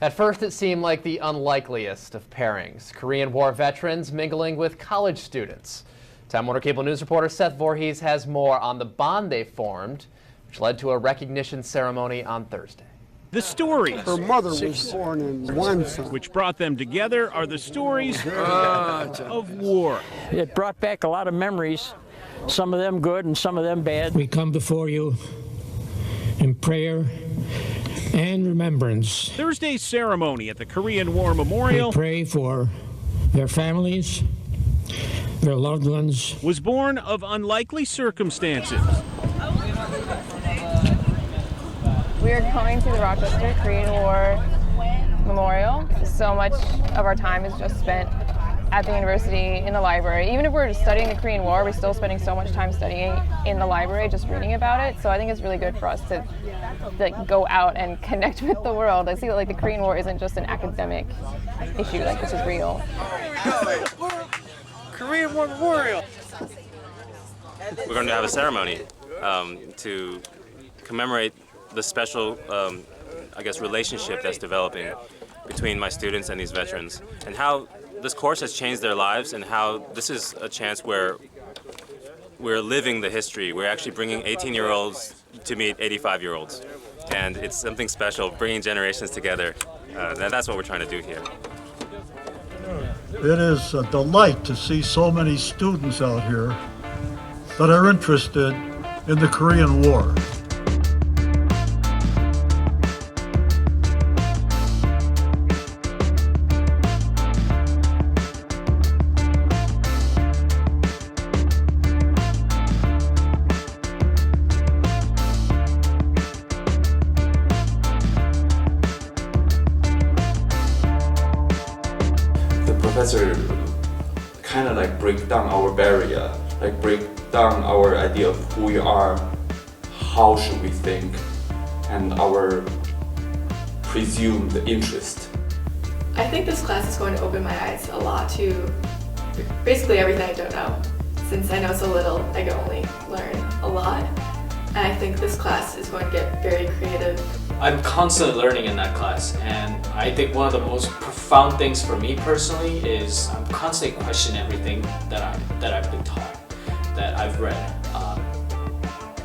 At first, it seemed like the unlikeliest of pairings. Korean War veterans mingling with college students. Time Warner Cable News reporter Seth Voorhees has more on the bond they formed, which led to a recognition ceremony on Thursday. The stories. Her mother was born in Wonsan. Which brought them together are the stories of war. It brought back a lot of memories, some of them good and some of them bad. We come before you in prayer and remembrance. Thursday's ceremony at the Korean War Memorial. We pray for their families, their loved ones. Was born of unlikely circumstances. We are going to the Rochester Korean War Memorial. So much of our time is just spent at the university, in the library. Even if we're just studying the Korean War, we're still spending so much time studying in the library, just reading about it. So I think it's really good for us to go out and connect with the world. I see that the Korean War isn't just an academic issue, this is real. Korean War Memorial. We're going to have a ceremony to commemorate the special, relationship that's developing between my students and these veterans, and how this course has changed their lives, and how this is a chance where we're living the history. We're actually bringing 18-year-olds to meet 85-year-olds, and it's something special, bringing generations together. That's what we're trying to do here. It is a delight to see so many students out here that are interested in the Korean War. Professor kind of break down our barrier, break down our idea of who we are, how should we think, and our presumed interest. I think this class is going to open my eyes a lot to basically everything I don't know. Since I know so little, I can only learn a lot. And I think this class is going to get very creative. I'm constantly learning in that class, and I think one of the most profound things for me personally is I'm constantly questioning everything that I've been taught, that I've read,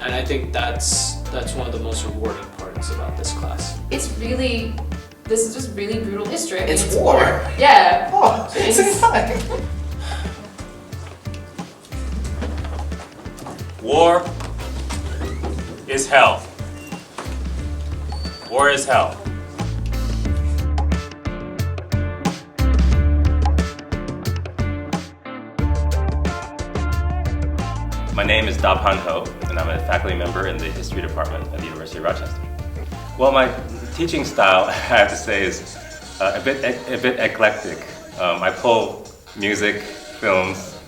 and I think that's one of the most rewarding parts about this class. This is just really brutal history. It's war. Yeah. Oh, it's exciting. War is hell. War is hell. My name is Da Han Ho, and I'm a faculty member in the history department at the University of Rochester. Well, my teaching style, I have to say, is a bit eclectic. I pull music, films,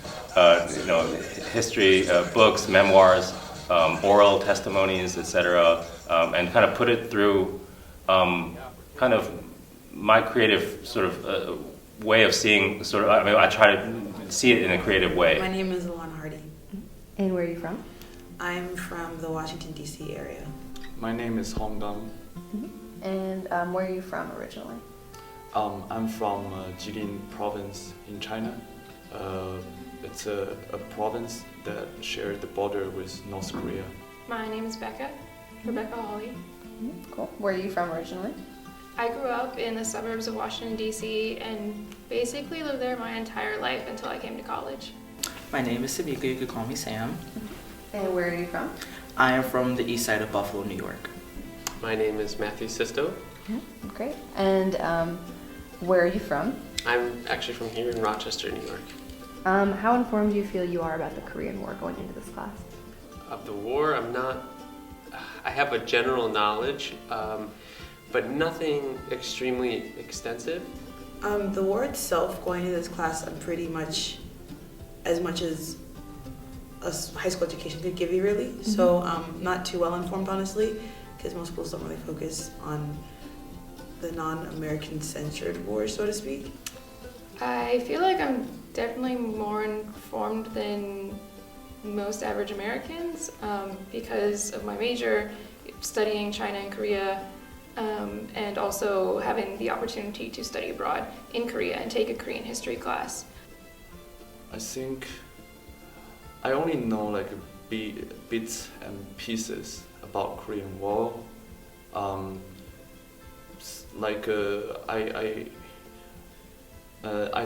history, books, memoirs, oral testimonies, etc., and kind of put it through kind of my creative sort of way of seeing. I try to see it in a creative way. My name is Alana Hardy. And where are you from? I'm from the Washington, D.C. area. My name is Hong Dong. And where are you from originally? I'm from Jilin province in China. It's a province that shares the border with North Korea. My name is Rebecca Hawley. Cool. Where are you from originally? I grew up in the suburbs of Washington, D.C. and basically lived there my entire life until I came to college. My name is Sabika, you could call me Sam. And where are you from? I am from the east side of Buffalo, New York. My name is Matthew Sisto. Great. And where are you from? I'm actually from here in Rochester, New York. How informed do you feel you are about the Korean War going into this class? Of the war, I have a general knowledge, but nothing extremely extensive. The war itself, going into this class, I'm pretty much as a high school education could give you, really. Mm-hmm. So not too well informed, honestly, because most schools don't really focus on the non-American censored war, so to speak. I feel like I'm definitely more informed than most average Americans because of my major, studying China and Korea. and also having the opportunity to study abroad in Korea and take a Korean history class. I think I only know like bits and pieces about Korean War. I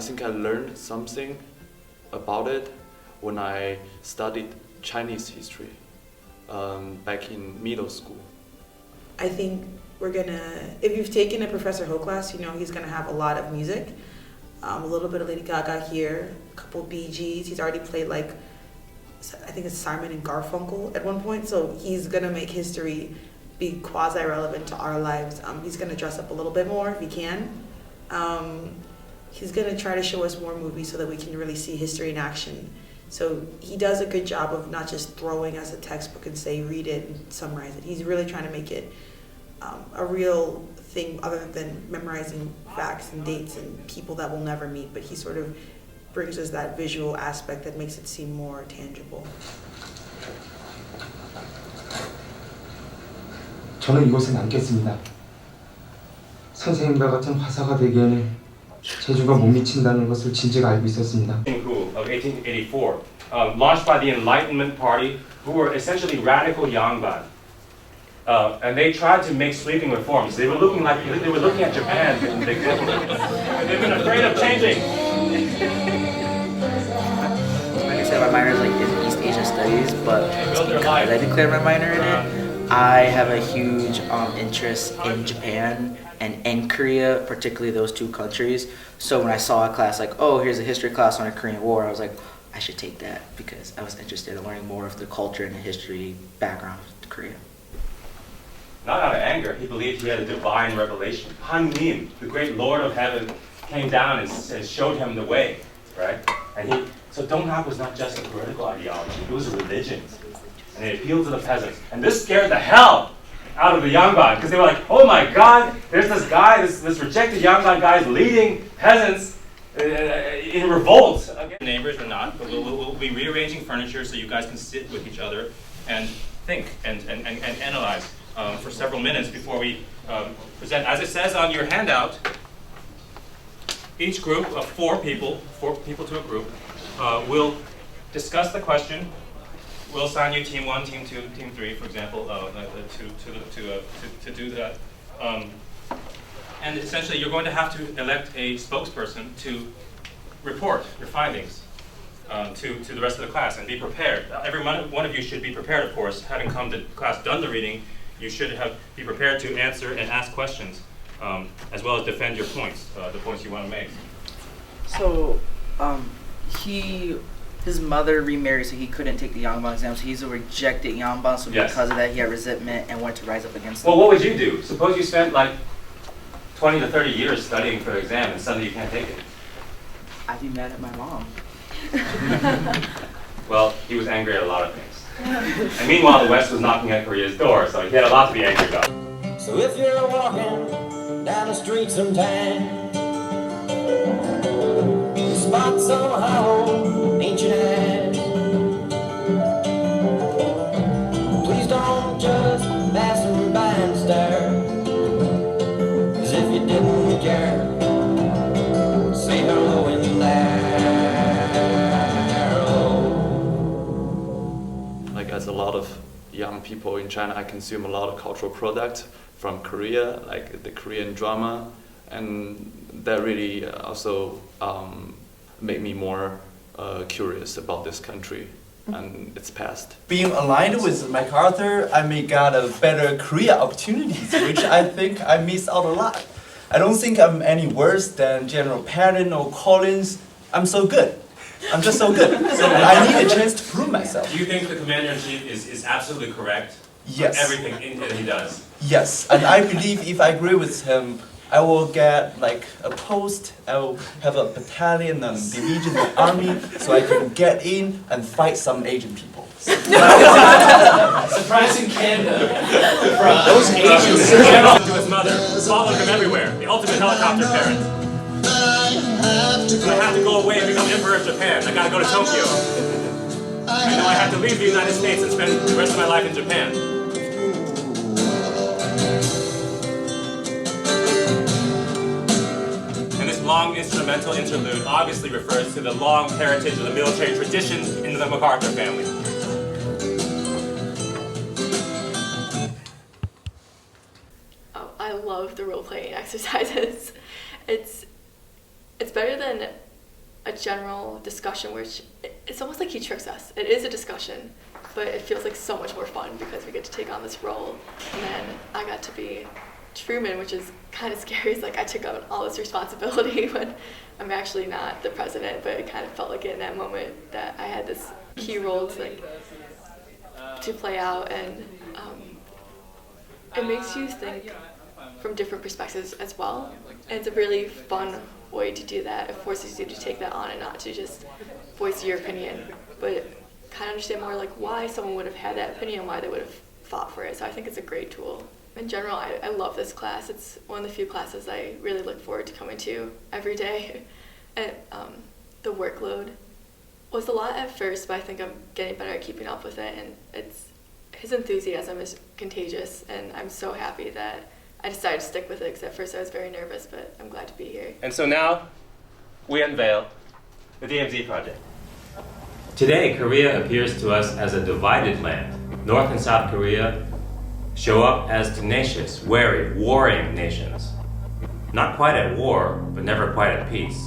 think I learned something about it when I studied Chinese history back in middle school. I think if you've taken a Professor Ho class, you know he's gonna have a lot of music, a little bit of Lady Gaga here, a couple of Bee Gees. He's already played like, I think it's Simon and Garfunkel at one point, so he's gonna make history be quasi-relevant to our lives. He's gonna dress up a little bit more if he can. He's gonna try to show us more movies so that we can really see history in action. So he does a good job of not just throwing us a textbook and say, read it and summarize it. He's really trying to make it a real thing other than memorizing facts and dates and people that we'll never meet, but he sort of brings us that visual aspect that makes it seem more tangible. 저는 이곳에 남겠습니다. 선생님과 같은 화사가 되기에는 제주가 못 미친다는 것을 진즉 알고 있었습니다. Of 1884, launched by the Enlightenment Party, who were essentially radical Yangban. And they tried to make sweeping reforms. They were looking at Japan. They've been afraid of changing. Like I said, my minor is like in East Asia Studies, but because I declared my minor in it, I have a huge interest in Japan and in Korea, particularly those two countries. So when I saw a class like, oh, here's a history class on the Korean War, I was like, I should take that because I was interested in learning more of the culture and the history background of Korea. Not out of anger, he believed he had a divine revelation. Hannim, the great Lord of Heaven, came down and showed him the way, right? So Donghak was not just a political ideology, it was a religion. And it appealed to the peasants. And this scared the hell out of the Yangban, because they were like, oh my God, there's this guy, this rejected Yangban guy is leading peasants in revolt. Neighbors or not, but we'll be rearranging furniture so you guys can sit with each other and think and analyze for several minutes before we present. As it says on your handout, each group of four people to a group, will discuss the question. We'll assign you team 1, team 2, team 3, for example, to do that. And essentially, you're going to have to elect a spokesperson to report your findings to the rest of the class and be prepared. Every one of you should be prepared, of course. Having come to class, done the reading, you should be prepared to answer and ask questions, as well as defend your points, the points you want to make. So, his mother remarried, so he couldn't take the Yangban exam. So he's a rejected Yangban. So yes. Because of that, he had resentment and wanted to rise up against them. Well, what would you do? Suppose you spent like 20 to 30 years studying for the exam, and suddenly you can't take it. I'd be mad at my mom. Well, he was angry at a lot of things. And meanwhile, the West was knocking at Korea's door, so he had a lot to be angry about. So if you're walking down the street sometime, spot somehow ancient ass, please don't just pass them by and stare, 'cause if you didn't care, say hello in there. Like as a lot of young people in China, I consume a lot of cultural products from Korea, like the Korean drama, and that really also made me more curious about this country and its past. Being aligned with MacArthur, I may got a better career opportunities, which I think I missed out a lot. I don't think I'm any worse than General Patton or Collins. I'm so good. I'm just so good. So I need a chance to prove myself. Do you think the Commander-in-Chief is absolutely correct? Yes. For everything that he does? Yes, and I believe if I agree with him, I will get like a post, I will have a battalion and division and army, so I can get in and fight some Asian people. Surprising Canada. Those Asians. General to his mother, followed him everywhere. The ultimate helicopter parent. I have to go away and become Emperor of Japan. I gotta go to Tokyo. I know I have to leave the United States and spend the rest of my life in Japan. long instrumental interlude obviously refers to the long heritage of the military tradition in the MacArthur family. Oh, I love the role-playing exercises. It's better than a general discussion, which it's almost like he tricks us. It is a discussion, but it feels like so much more fun because we get to take on this role. And then I got to be Truman, which is kind of scary. It's like I took on all this responsibility when I'm actually not the president, but it kind of felt like in that moment that I had this key role to play out, and it makes you think from different perspectives as well. And it's a really fun way to do that. It forces you to take that on and not to just voice your opinion, but kind of understand more like why someone would have had that opinion, why they would have fought for it. So I think it's a great tool. In general, I love this class. It's one of the few classes I really look forward to coming to every day. And the workload was a lot at first, but I think I'm getting better at keeping up with it, and his enthusiasm is contagious, and I'm so happy that I decided to stick with it, because at first I was very nervous, but I'm glad to be here. And so now, we unveil the DMZ project. Today, Korea appears to us as a divided land. North and South Korea show up as tenacious, wary, warring nations. Not quite at war, but never quite at peace.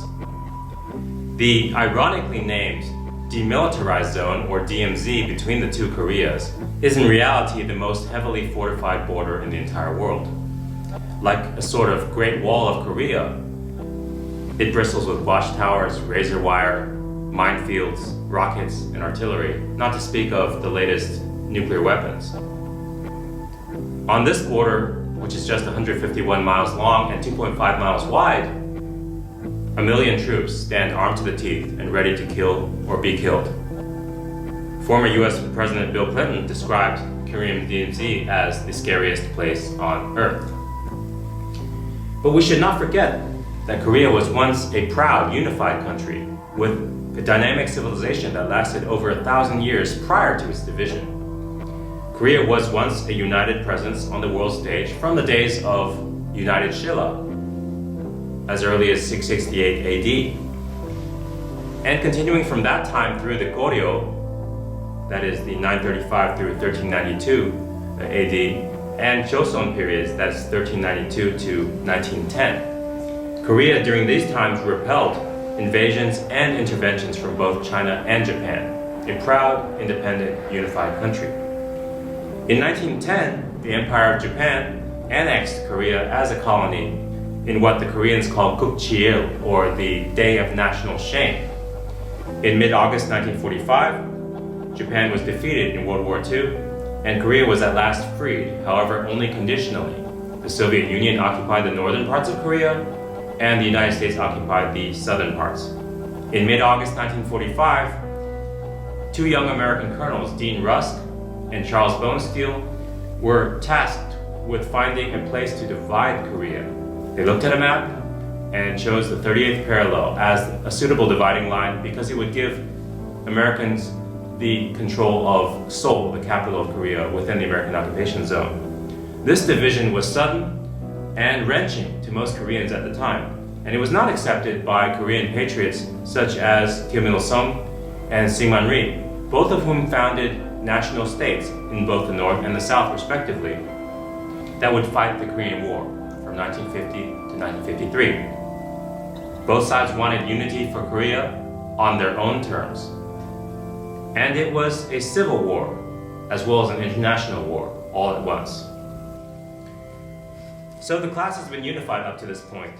The ironically named Demilitarized Zone, or DMZ, between the two Koreas is in reality the most heavily fortified border in the entire world. Like a sort of Great Wall of Korea, it bristles with watchtowers, razor wire, minefields, rockets, and artillery, not to speak of the latest nuclear weapons. On this border, which is just 151 miles long and 2.5 miles wide, 1 million troops stand armed to the teeth and ready to kill or be killed. Former US President Bill Clinton described Korean DMZ as the scariest place on Earth. But we should not forget that Korea was once a proud, unified country with a dynamic civilization that lasted over 1,000 years prior to its division. Korea was once a united presence on the world stage from the days of United Shilla, as early as 668 AD. And continuing from that time through the Goryeo, that is the 935 through 1392 AD, and Joseon periods, that's 1392 to 1910. Korea during these times repelled invasions and interventions from both China and Japan, a proud, independent, unified country. In 1910, the Empire of Japan annexed Korea as a colony in what the Koreans call Gukchil, or the Day of National Shame. In mid-August 1945, Japan was defeated in World War II, and Korea was at last freed, however only conditionally. The Soviet Union occupied the northern parts of Korea, and the United States occupied the southern parts. In mid-August 1945, two young American colonels, Dean Rusk and Charles Bonesteel, were tasked with finding a place to divide Korea. They looked at a map and chose the 38th parallel as a suitable dividing line because it would give Americans the control of Seoul, the capital of Korea, within the American occupation zone. This division was sudden and wrenching to most Koreans at the time, and it was not accepted by Korean patriots such as Kim Il-sung and Syngman Rhee, both of whom founded national states in both the North and the South respectively that would fight the Korean War from 1950 to 1953. Both sides wanted unity for Korea on their own terms. And it was a civil war, as well as an international war, all at once. So the class has been unified up to this point.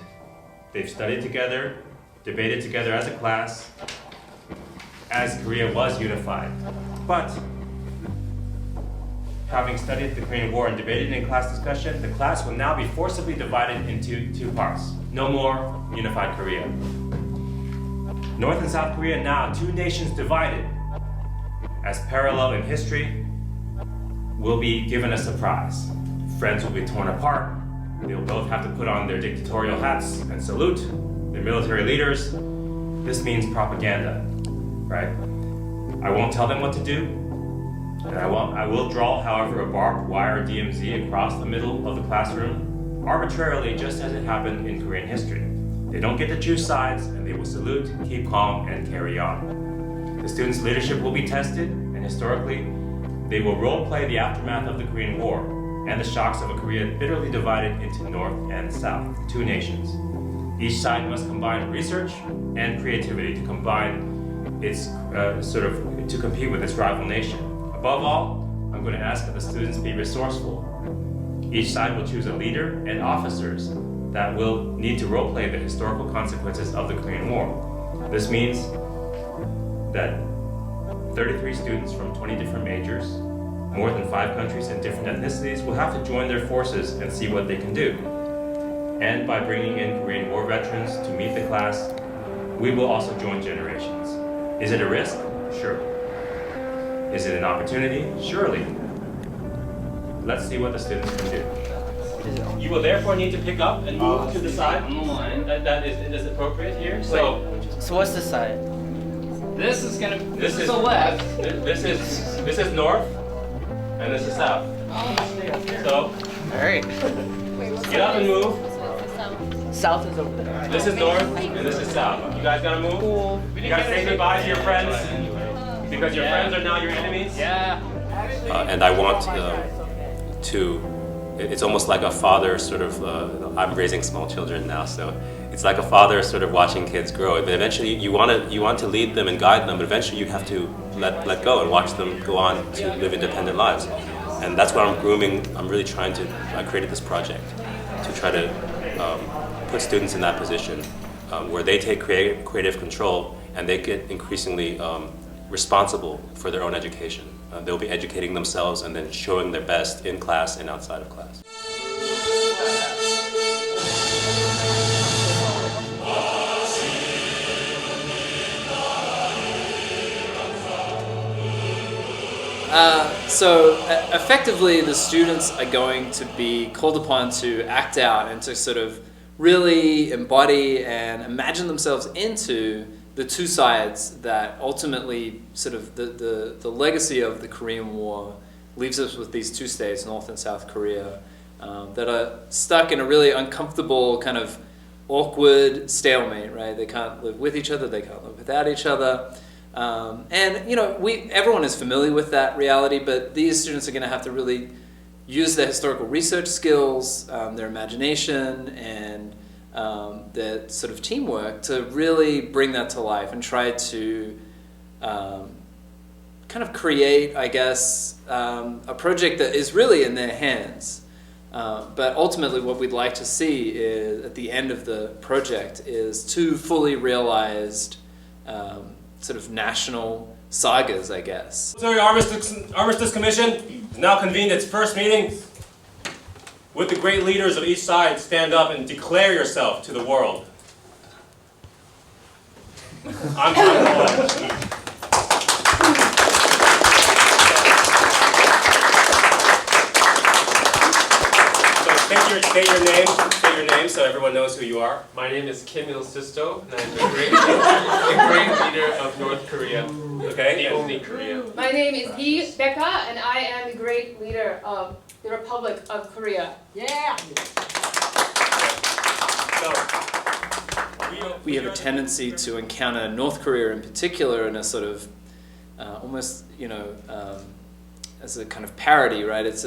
They've studied together, debated together as a class, as Korea was unified. But having studied the Korean War and debated in class discussion, the class will now be forcibly divided into two parts. No more unified Korea. North and South Korea now, two nations divided, as parallel in history, will be given a surprise. Friends will be torn apart. They'll both have to put on their dictatorial hats and salute their military leaders. This means propaganda, right? I won't tell them what to do. And I will draw, however, a barbed wire DMZ across the middle of the classroom, arbitrarily, just as it happened in Korean history. They don't get to choose sides, and they will salute, keep calm, and carry on. The students' leadership will be tested, and historically, they will role-play the aftermath of the Korean War and the shocks of a Korea bitterly divided into North and South, two nations. Each side must combine research and creativity to combine its to compete with its rival nation. Above all, I'm going to ask that the students be resourceful. Each side will choose a leader and officers that will need to role-play the historical consequences of the Korean War. This means that 33 students from 20 different majors, more than 5 countries and different ethnicities will have to join their forces and see what they can do. And by bringing in Korean War veterans to meet the class, we will also join generations. Is it a risk? Sure. Is it an opportunity? Surely. Let's see what the students can do. You will therefore need to pick up and move to the side on the line. That is appropriate here. So what's the side? This is the left. This is north, and this is south. So, all right. Get up and move. South is over there. This is north, and this is south. You guys gotta move. Cool. You gotta say goodbye to your friends, because your friends are now your enemies. Yeah. And I want to. It's almost like a father sort of. I'm raising small children now, so it's like a father sort of watching kids grow. But eventually, you want to lead them and guide them, but eventually you have to let go and watch them go on to live independent lives. And that's what I'm grooming. I'm really trying to. I created this project to try to put students in that position where they take creative control and they get increasingly responsible for their own education. They'll be educating themselves and then showing their best in class and outside of class. So effectively, the students are going to be called upon to act out and to sort of really embody and imagine themselves into the two sides that ultimately sort of the legacy of the Korean War leaves us with these two states, North and South Korea, that are stuck in a really uncomfortable kind of awkward stalemate, right? They can't live with each other, they can't live without each other. And you know, everyone is familiar with that reality, but these students are going to have to really use their historical research skills, their imagination, and their sort of teamwork to really bring that to life and try to kind of create, I guess, a project that is really in their hands. But ultimately what we'd like to see is, at the end of the project, is two fully realized sort of national sagas, I guess. Military Armistice Commission has now convened its first meeting. Would the great leaders of each side stand up and declare yourself to the world? I'm State your name so everyone knows who you are. My name is Kim Il-sisto, and I'm a great leader of North Korea. Okay. The only Korea. My name is Hee Becca, and I am the great leader of the Republic of Korea. Yeah! We have a tendency to encounter North Korea in particular in a sort of almost, as a kind of parody, right? It's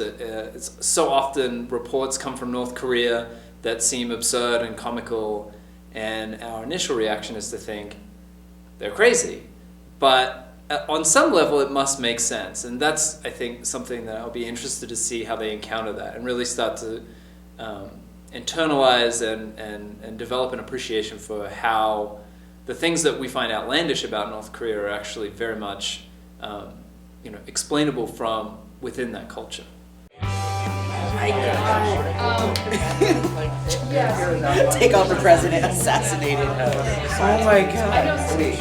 so often reports come from North Korea that seem absurd and comical, and our initial reaction is to think they're crazy. But on some level, it must make sense, and that's, I think, something that I'll be interested to see how they encounter that and really start to internalize and develop an appreciation for how the things that we find outlandish about North Korea are actually very much explainable from within that culture. Take out the president, assassinated. Oh my god. Wait,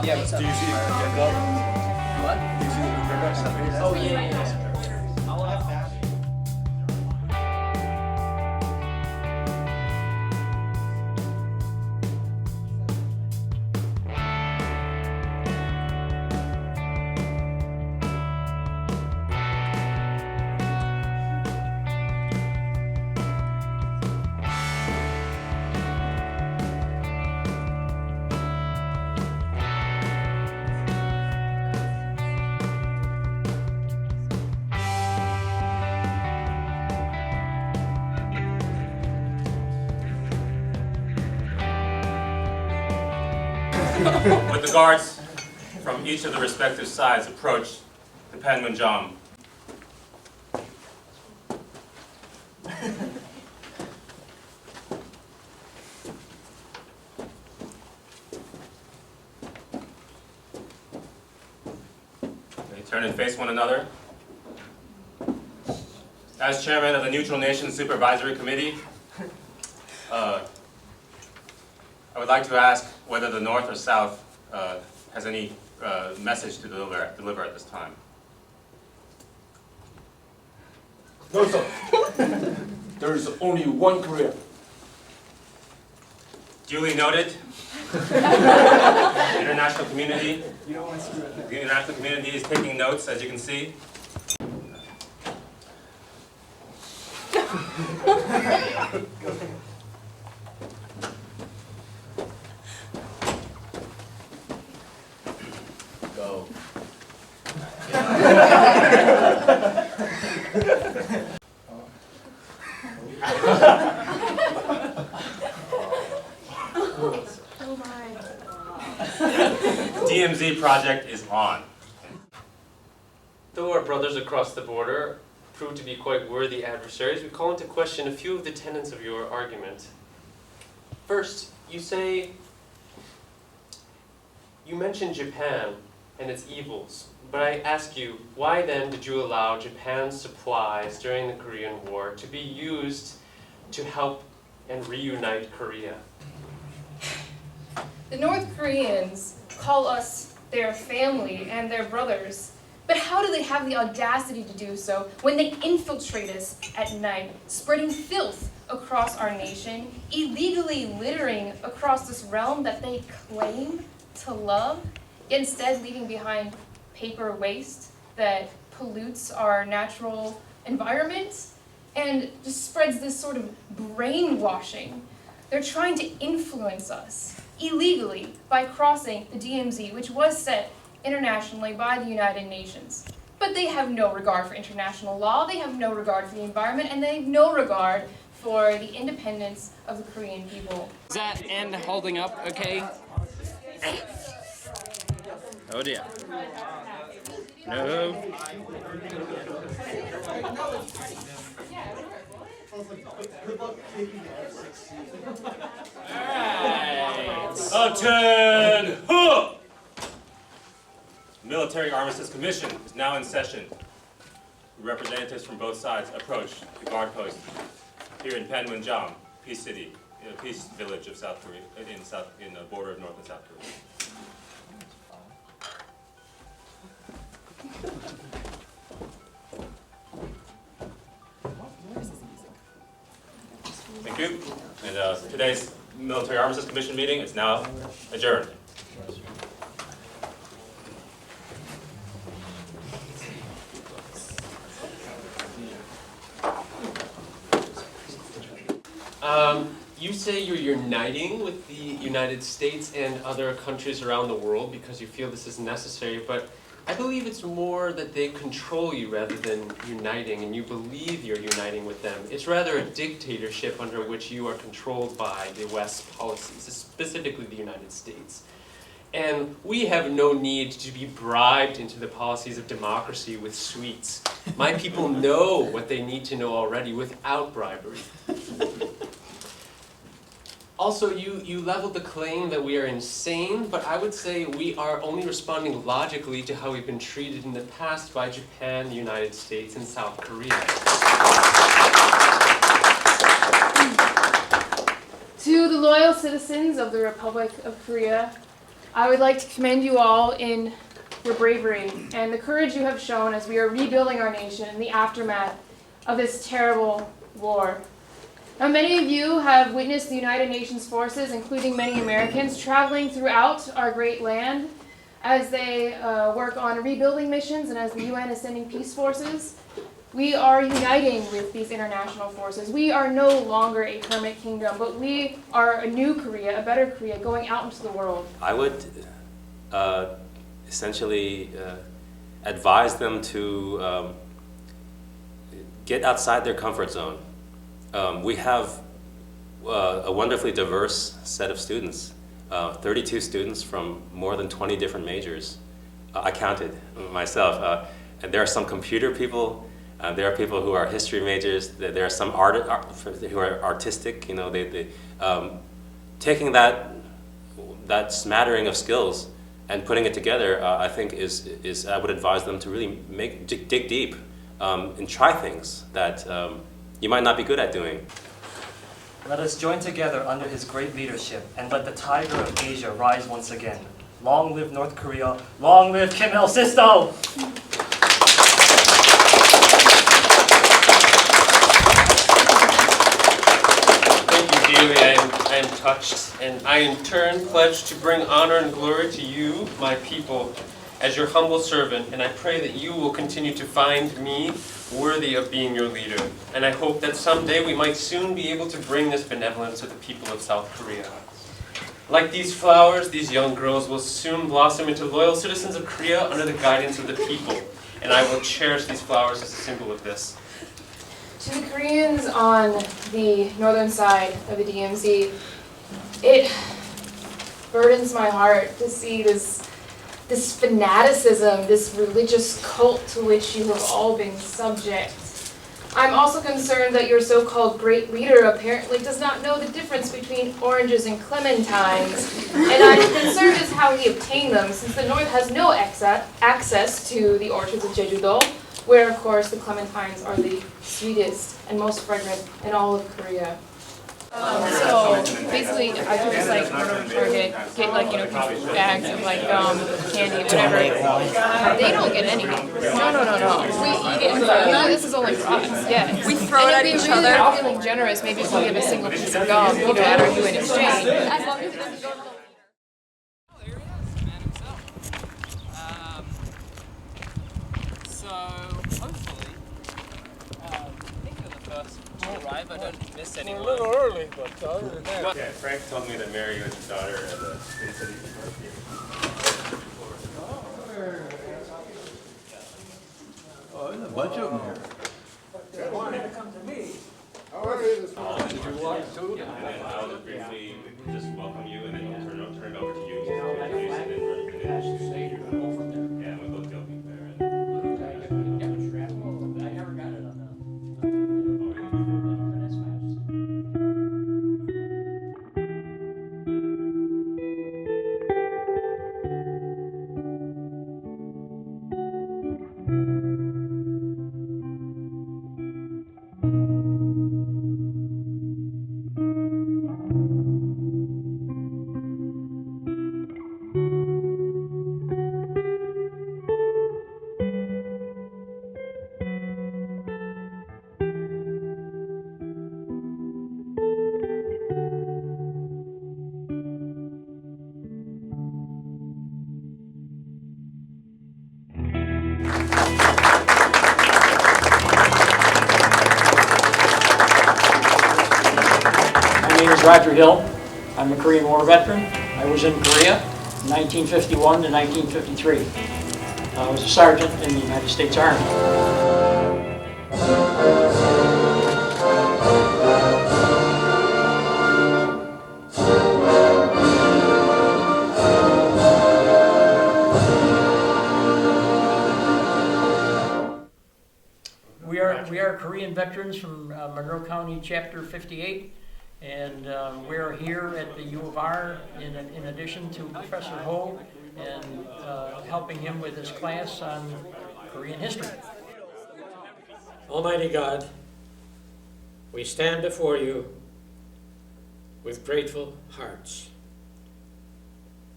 Yeah, but do you see the pickup? What? Do you see the pickup? Oh, yeah. Would the guards from each of the respective sides approach the Panmunjom? They turn and face one another. As chairman of the Neutral Nations Supervisory Committee, I would like to ask whether the North or South has any message to deliver at this time. No, sir. There is only one Korea. Duly noted. The international community is taking notes, as you can see. Go. Oh my. DMZ project is on. Though our brothers across the border proved to be quite worthy adversaries, we call into question a few of the tenets of your argument. First, you mentioned Japan and its evils, but I ask you, why then did you allow Japan's supplies during the Korean War to be used to help and reunite Korea? The North Koreans call us their family and their brothers, but how do they have the audacity to do so when they infiltrate us at night, spreading filth across our nation, illegally littering across this realm that they claim to love, yet instead leaving behind paper waste that pollutes our natural environment and just spreads this sort of brainwashing? They're trying to influence us illegally by crossing the DMZ, which was set internationally by the United Nations. But they have no regard for international law, they have no regard for the environment, and they have no regard for the independence of the Korean people. Is that end holding up okay? Oh dear. No. Attention! Huh! Military Armistice Commission is now in session. Representatives from both sides approach the guard post here in Panmunjom, Peace City, Peace Village of South Korea, in the border of North and South Korea. Thank you. And today's Military Armistice Commission meeting is now adjourned. You say you're uniting with the United States and other countries around the world because you feel this is necessary, but I believe it's more that they control you rather than uniting, and you believe you're uniting with them. It's rather a dictatorship under which you are controlled by the West's policies, specifically the United States. And we have no need to be bribed into the policies of democracy with sweets. My people know what they need to know already without bribery. Also, you leveled the claim that we are insane, but I would say we are only responding logically to how we've been treated in the past by Japan, the United States, and South Korea. To the loyal citizens of the Republic of Korea, I would like to commend you all in your bravery and the courage you have shown as we are rebuilding our nation in the aftermath of this terrible war. Now, many of you have witnessed the United Nations forces, including many Americans, traveling throughout our great land as they work on rebuilding missions and as the UN is sending peace forces. We are uniting with these international forces. We are no longer a hermit kingdom, but we are a new Korea, a better Korea, going out into the world. I would essentially advise them to get outside their comfort zone. We have a wonderfully diverse set of students, 32 students from more than 20 different majors. I counted myself. And there are some computer people, there are people who are history majors, there are some who are artistic, you know, taking that smattering of skills and putting it together, I think is I would advise them to really dig deep and try things that you might not be good at doing. Let us join together under his great leadership and let the tiger of Asia rise once again. Long live North Korea, long live Kim Il-sisto! Thank you, Daria. I am touched, and I in turn pledge to bring honor and glory to you, my people, as your humble servant, and I pray that you will continue to find me worthy of being your leader. And I hope that someday we might soon be able to bring this benevolence to the people of South Korea. Like these flowers, these young girls will soon blossom into loyal citizens of Korea under the guidance of the people. And I will cherish these flowers as a symbol of this. To the Koreans on the northern side of the DMZ, it burdens my heart to see this fanaticism, this religious cult to which you have all been subject. I'm also concerned that your so-called great leader apparently does not know the difference between oranges and clementines. And I'm concerned as how he obtained them, since the North has no access to the orchards of Jeju-do, where of course the clementines are the sweetest and most fragrant in all of Korea. So basically, I could just like order from Target, get like, you know, bags of like candy, whatever. They don't get any. No. We eat it. You know, this is only for us. Yeah. We throw it at each other. If we're feeling generous, maybe we can give a single piece of gum, you know, at our UN exchange. As long as it doesn't go to the arrive, I don't miss anyone. We're a little early, but other than that. Yeah, Frank told me that Mary was his daughter at the City University. Oh, there's a bunch of them here. Good morning. Come to me. How are you this morning? Did you walk too? And then I'll just briefly just welcome you, and then we'll turn it over to you to introduce and then yeah, we'll go joking there. My name is Roger Hill. I'm a Korean War veteran. I was in Korea from 1951 to 1953. I was a sergeant in the United States Army. We are Korean veterans from Monroe County Chapter 58. And we're here at the U of R in addition to Professor Ho and helping him with his class on Korean history. Almighty God, we stand before you with grateful hearts.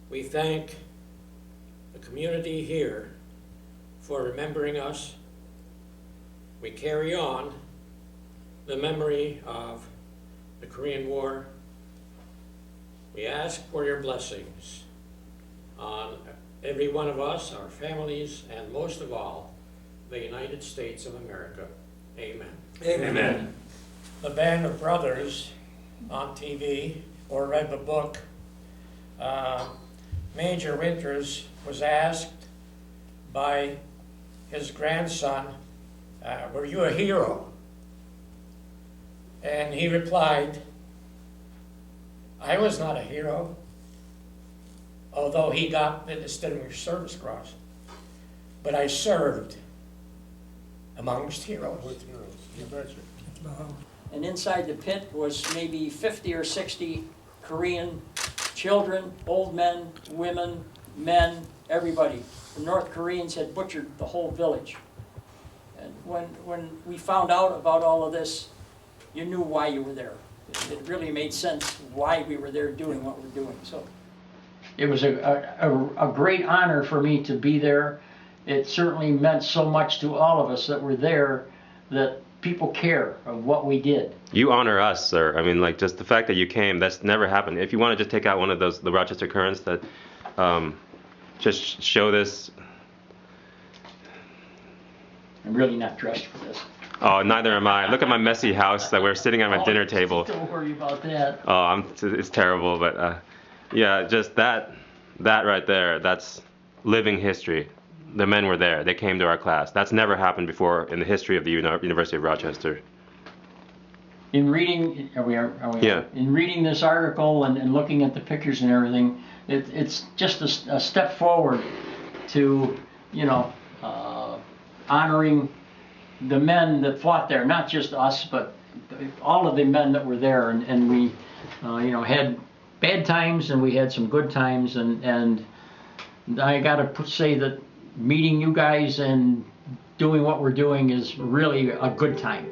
We thank the community here for remembering us. We carry on the memory of the Korean War. We ask for your blessings on every one of us, our families, and most of all, the United States of America. Amen. Amen. The Band of Brothers on TV or read the book, Major Winters was asked by his grandson, were you a hero? And he replied, I was not a hero. although he got the Distinguished Service Cross. But I served amongst heroes. And inside the pit was maybe 50 or 60 Korean children, old men, women, men, everybody. The North Koreans had butchered the whole village. And when we found out about all of this, you knew why you were there. It really made sense why we were there doing what we're doing. So it was a great honor for me to be there. It certainly meant so much to all of us that were there, that people care of what we did. You honor us, sir. I mean, like, just the fact that you came, that's never happened. If you want to just take out one of those, the Rochester Currents that just show this. I'm really not dressed for this. Oh, neither am I. Look at my messy house that we're sitting at my dinner table. Don't worry about that. Oh, it's terrible, but yeah, just that right there, that's living history. The men were there. They came to our class. That's never happened before in the history of the University of Rochester. In reading, Yeah. In reading this article and looking at the pictures and everything, it's just a step forward to, honoring the men that fought there, not just us, but all of the men that were there. And we, had bad times and we had some good times. And I got to say that meeting you guys and doing what we're doing is really a good time.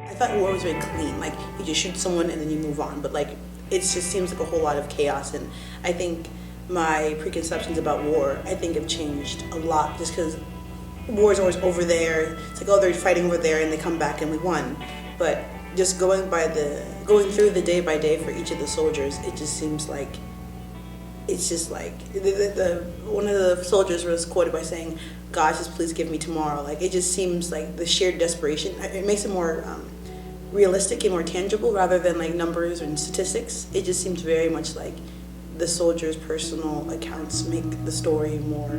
I thought war was very clean, like you just shoot someone and then you move on, but like it just seems like a whole lot of chaos. And I think my preconceptions about war, I think, have changed a lot, just because war is always over there. It's like, oh, they're fighting over there and they come back and we won. But just going through the day by day for each of the soldiers, it just seems like it's just like one of the soldiers was quoted by saying, "God, just please give me tomorrow." Like, it just seems like the sheer desperation. It makes it more realistic and more tangible rather than like numbers and statistics. It just seems very much like the soldiers' personal accounts make the story more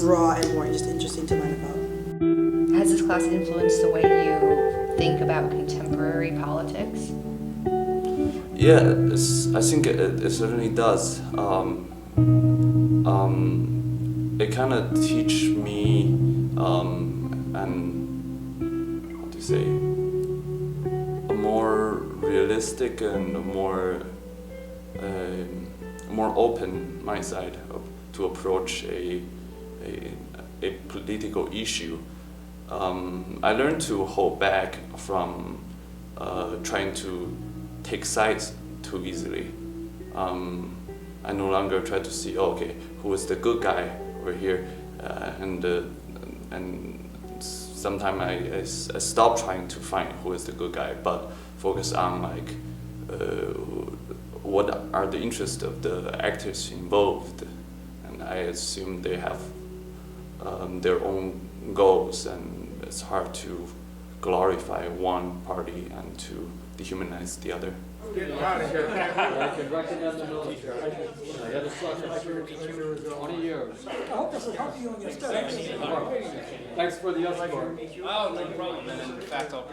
raw and more just interesting to learn about. Has this class influenced the way you think about contemporary politics? Yeah, I think it certainly does. It kind of teach me a more realistic and a more open mindset to approach a political issue. I learned to hold back from trying to take sides too easily. I no longer try to see, okay, who is the good guy over here, and sometimes I stop trying to find who is the good guy, but focus on like what are the interests of the actors involved, and I assume they have their own goals, and it's hard to glorify one party and to dehumanize the other. Thanks for the escort. Oh, no problem. And in fact, I'll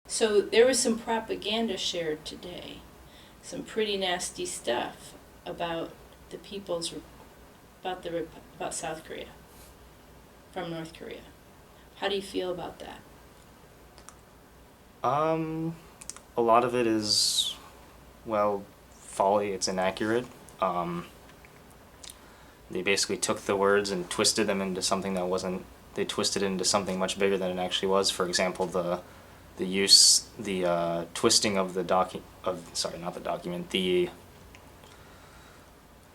So there was some propaganda shared today, some pretty nasty stuff about the people's, about South Korea, from North Korea. How do you feel about that? A lot of it is, well, folly. It's inaccurate. They basically took the words and twisted them into something that wasn't. They twisted it into something much bigger than it actually was. For example, the twisting of the the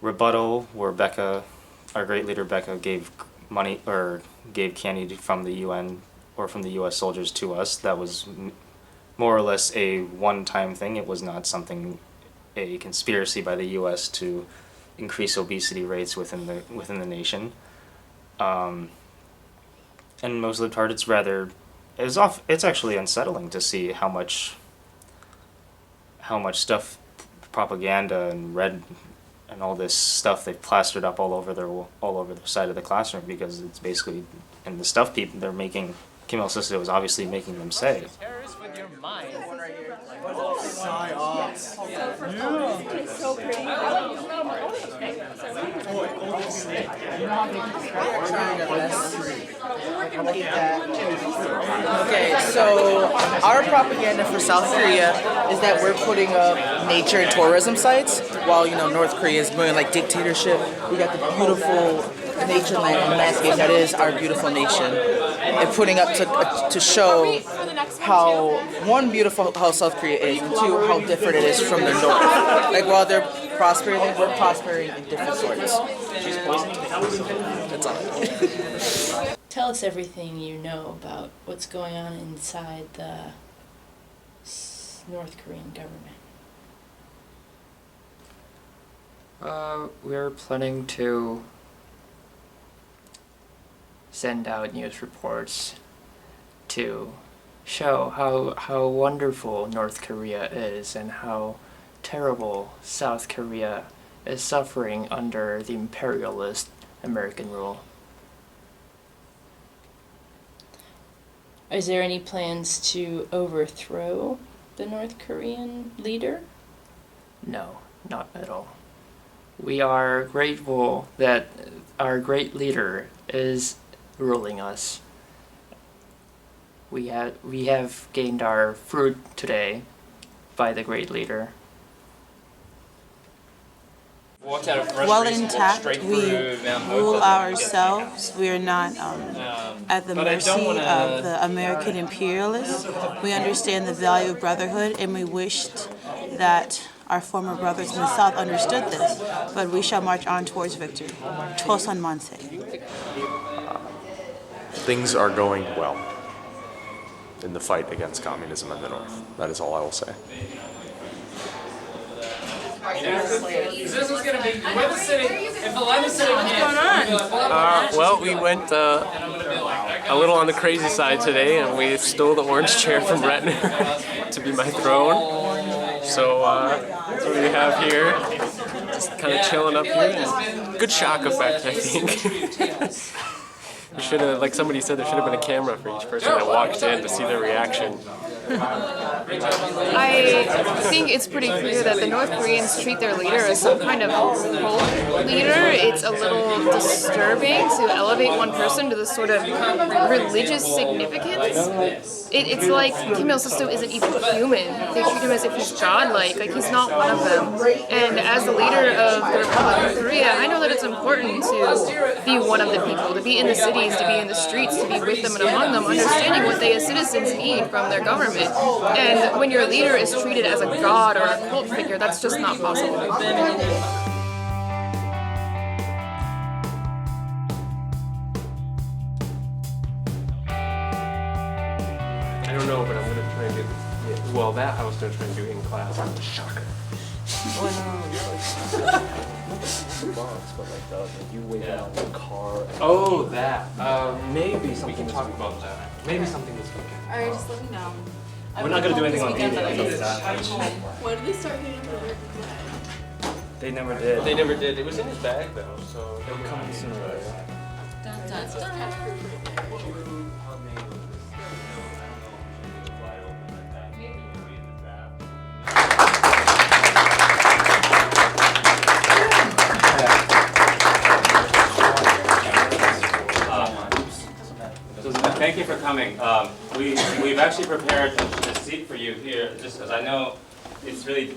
rebuttal where Becca, our great leader Becca, gave money or gave candy from the UN or from the U.S. soldiers to us. That was more or less a one-time thing. It was not a conspiracy by the U.S. to increase obesity rates within the nation. And most of the part, it's actually unsettling to see how much stuff, propaganda and red and all this stuff they've plastered up all over the side of the classroom, because it's basically, and the stuff they're making, Kim Il-sung was obviously making them say. With your mind. Psyops. It's so pretty. Okay, so our propaganda for South Korea is that we're putting up nature and tourism sites, while North Korea is going like dictatorship. We got the beautiful nature landscape that is our beautiful nation, and putting up to show how, one, beautiful how South Korea is, and two, how different it is from the North. Like, while they're prospering, we're prospering in different sorts. She's poisoning the house. That's all. Tell us everything you know about what's going on inside the North Korean government. We're planning to send out news reports to show how wonderful North Korea is and how terrible South Korea is suffering under the imperialist American rule. Is there any plans to overthrow the North Korean leader? No, not at all. We are grateful that our great leader is ruling us. We have gained our fruit today by the great leader. Well intact, we rule ourselves. We are not at the mercy of the American imperialists. We understand the value of brotherhood, and we wished that our former brothers in the South understood this, but we shall march on towards victory. Tosan Manse. Things are going well in the fight against communism in the North. That is all I will say. This is going to be, whoever's sitting, if Elena's sitting here, what's going on? Well, we went a little on the crazy side today, and we stole the orange chair from Retner to be my throne. So that's what we have here, just kind of chilling up here. Good shock effect, I think. We should have, like somebody said, there should have been a camera for each person that walked in to see their reaction. I think it's pretty clear that the North Koreans treat their leader as some kind of cult leader. It's a little disturbing to elevate one person to this sort of religious significance. It's like Kim Il-sung isn't even human. They treat him as if he's godlike, like he's not one of them. And as the leader of the Republic of Korea, I know that it's important to be one of the people, to be in the cities, to be in the streets, to be with them and among them, understanding what they as citizens need from their government. And when your leader is treated as a god or a cult figure, that's just not possible. I don't know, but I'm going to try and do, well, that I was going to try and do in class. Shocker. You wait out in the car. Oh, that. Maybe something we can talk about that. Maybe something this weekend. Alright, just let me know. We're not going to do anything on video. When did they start hitting the work? They never did. They never did. It was in his bag, though, so... It'll come sooner or later. Dun, dun, dun. Thank you for coming. We've actually prepared a seat for you here, just because I know it's really,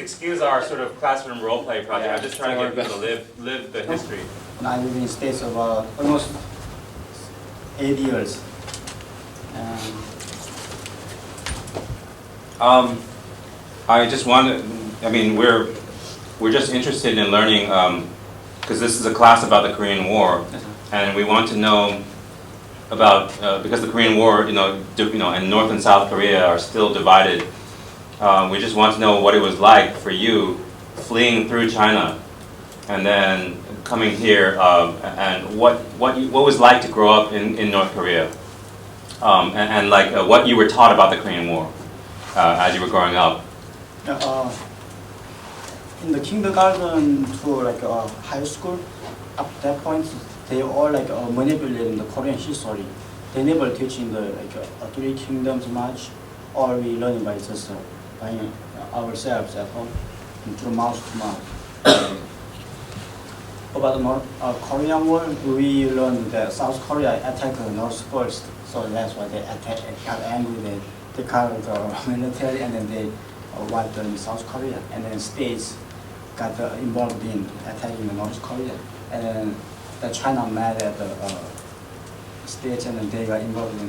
excuse our sort of classroom role play project. I'm just trying to get people to live the history. I live in the States about almost 8 years. I just wanted, I mean, we're just interested in learning, because this is a class about the Korean War, and we want to know about, because the Korean War, and North and South Korea are still divided. We just want to know what it was like for you fleeing through China and then coming here, and what was like to grow up in North Korea, and like what you were taught about the Korean War as you were growing up. In the kindergarten to like high school, at that point they all like manipulating the Korean history. They never teaching the like three kingdoms much. All we learning by just by ourselves at home through mouth to mouth. About the Korean War, we learned that South Korea attacked the North first, so that's why they got angry. They called the military and then they wiped the South Korea, and then states got involved in attacking the North Korea, and then the China mad at the states, and then they got involved in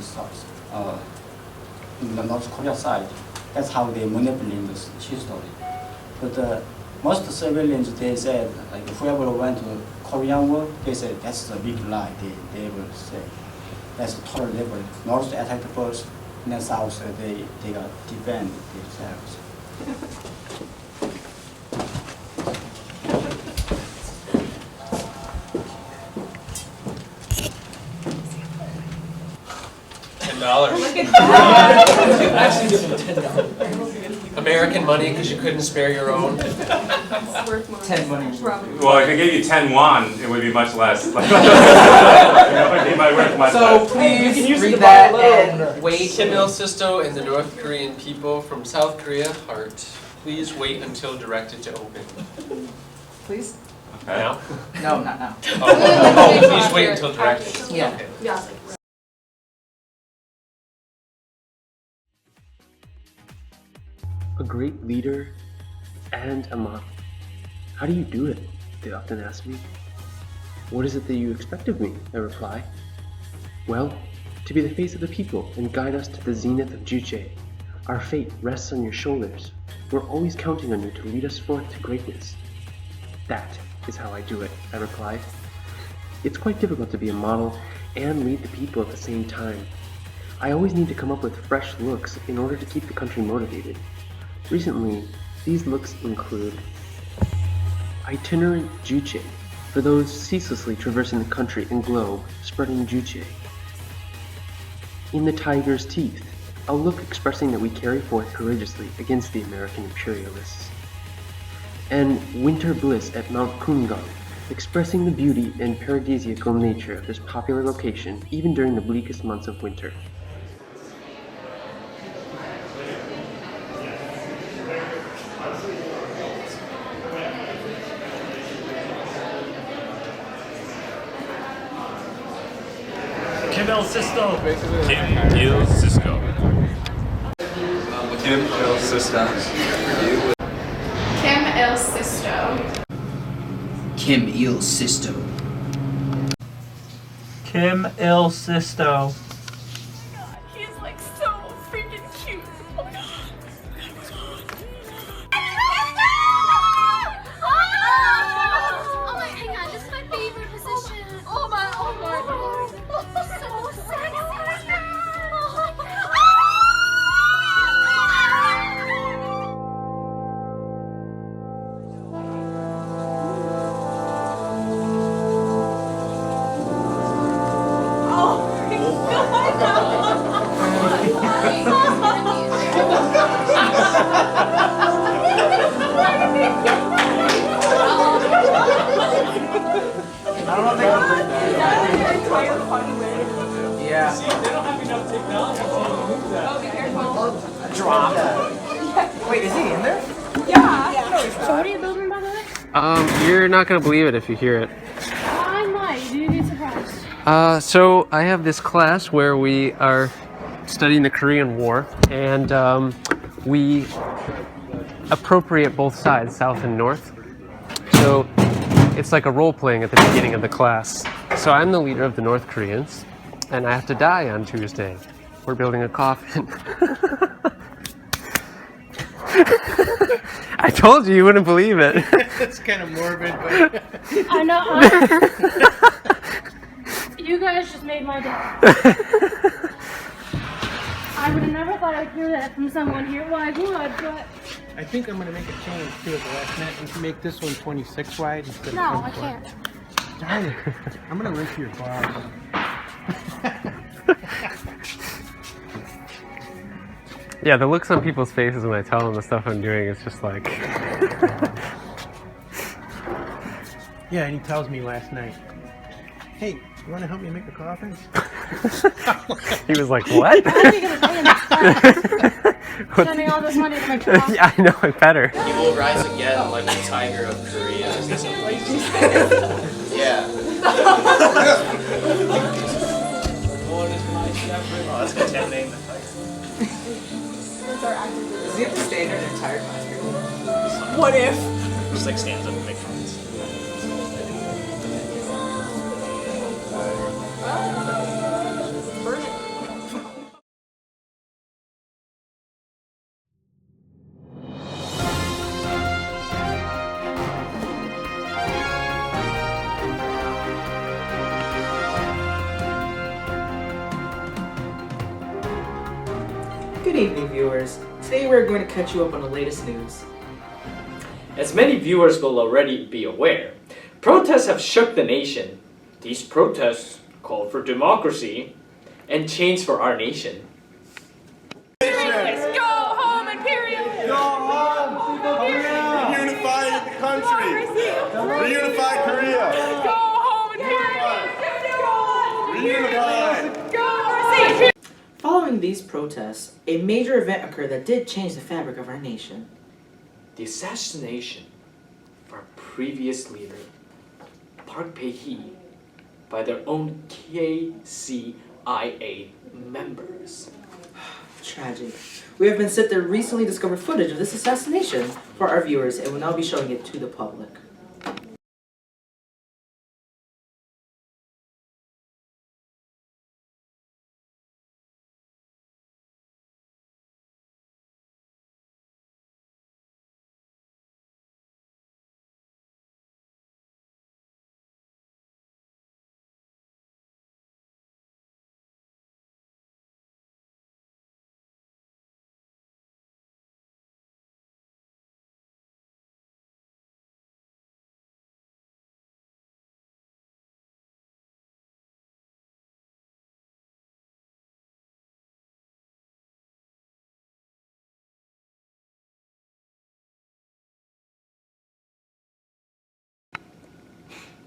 the North Korea side. That's how they manipulate this history. But most civilians, they said, like whoever went to Korean War, they said that's a big lie. They will say that's totally different. North attacked first, and then South they got defend themselves. $10. Look at that. Actually, give them $10. American money because you couldn't spare your own. 10 money. Well, if I gave you 10 won, it would be much less. It might work much So less. please read that and wait. Kim Il-sisto and the North Korean people from South Korea, heart. Please wait until directed to open. Please? Okay. Now? No, not now. Oh, please wait until directed. Yeah. Okay. Yeah. A great leader and a model. How do you do it? They often ask me. What is it that you expect of me? I reply. Well, to be the face of the people and guide us to the zenith of Juche. Our fate rests on your shoulders. We're always counting on you to lead us forth to greatness. That is how I do it, I reply. It's quite difficult to be a model and lead the people at the same time. I always need to come up with fresh looks in order to keep the country motivated. Recently, these looks include itinerant Juche, for those ceaselessly traversing the country and globe, spreading Juche. In the tiger's teeth, a look expressing that we carry forth courageously against the American imperialists. And winter bliss at Mount Kungang, expressing the beauty and paradisiacal nature of this popular location even during the bleakest months of winter. Kim Il-sisto. Kim Il-sisto. Kim Il-sisto. Kim Il-sisto. Kim Il-sisto. Kim Il-sisto. He's like so freaking cute. Oh my god. Oh my, hang on, this is my favorite position. Oh my god. So sexy. Yeah. See, they don't have enough technology to move that. Oh, be careful. Drop. Wait, is he in there? Yeah. So what are you building, by the way? You're not gonna believe it if you hear it. I might. You'd be surprised. So I have this class where we are studying the Korean War, and we appropriate both sides, South and North. So it's like a role playing at the beginning of the class. So I'm the leader of the North Koreans, and I have to die on Tuesday. We're building a coffin. I told you wouldn't believe it. It's kind of morbid, but I know. You guys just made my day. I would have never thought I'd hear that from someone here. Well, I would, but I think I'm going to make a change too at the last minute and make this one 26 wide instead no, of I 24. can't. Darn it. I'm going to rinse your bar. Yeah, the looks on people's faces when I tell them the stuff I'm doing is just like... Yeah, and he tells me last night, hey, you want to help me make a coffin? He was like, what? What are you going to pay in this class? Spending all this money to make a coffin? Yeah, I know, I better. He will rise again like the tiger of Korea. Yeah. Oh, that's contaminating the tiger. Does he have to stay in an entire class? What if? Just like stands up and makes noise. Good evening, viewers. Today we're going to catch you up on the latest news. As many viewers will already be aware, protests have shook the nation. These protests call for democracy and change for our nation. Go home, Imperial! Go home! Reunify the country! Reunify Korea! Go home, Imperial! Reunify! Go! Following these protests, a major event occurred that did change the fabric of our nation. The assassination of our previous leader, Park Tae-hee, by their own KCIA members. Tragic. We have been sent the recently discovered footage of this assassination for our viewers and will now be showing it to the public.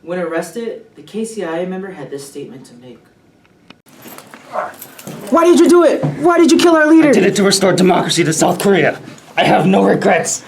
When arrested, the KCIA member had this statement to make. Why did you do it? Why did you kill our leader? I did it to restore democracy to South Korea. I have no regrets.